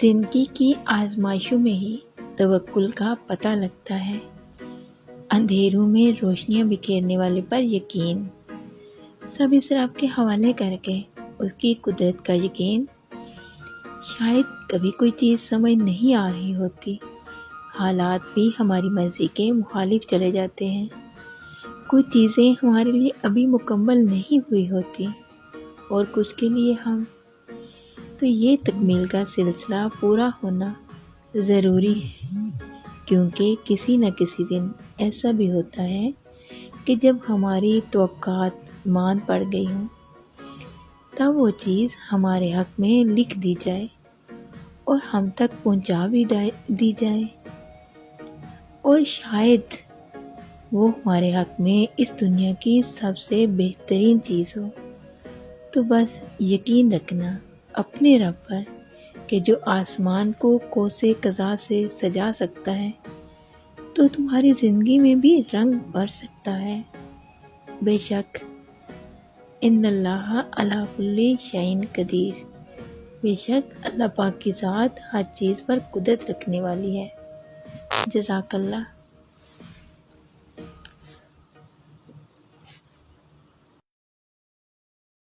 زندگی کی آزمائشوں میں ہی توکل کا پتہ لگتا ہے، اندھیروں میں روشنیاں بکھیرنے والے پر یقین، سب اس رب کے حوالے کر کے اس کی قدرت کا یقین۔ شاید کبھی کوئی چیز سمجھ نہیں آ رہی ہوتی، حالات بھی ہماری مرضی کے مخالف چلے جاتے ہیں، کچھ چیزیں ہمارے لیے ابھی مکمل نہیں ہوئی ہوتی اور کچھ کے لیے ہم، تو یہ تکمیل کا سلسلہ پورا ہونا ضروری ہے، کیونکہ کسی نہ کسی دن ایسا بھی ہوتا ہے کہ جب ہماری توقعات مان پڑ گئی ہوں، تب وہ چیز ہمارے حق میں لکھ دی جائے اور ہم تک پہنچا بھی دی جائے، اور شاید وہ ہمارے حق میں اس دنیا کی سب سے بہترین چیز ہو۔ تو بس یقین رکھنا اپنے رب پر کہ جو آسمان کو کوسے قضا سے سجا سکتا ہے تو تمہاری زندگی میں بھی رنگ بھر سکتا ہے۔ بے شک ان اللہ علی کل شیء قدیر، بے شک اللہ پاک کی ذات ہر چیز پر قدرت رکھنے والی ہے۔ جزاک اللہ۔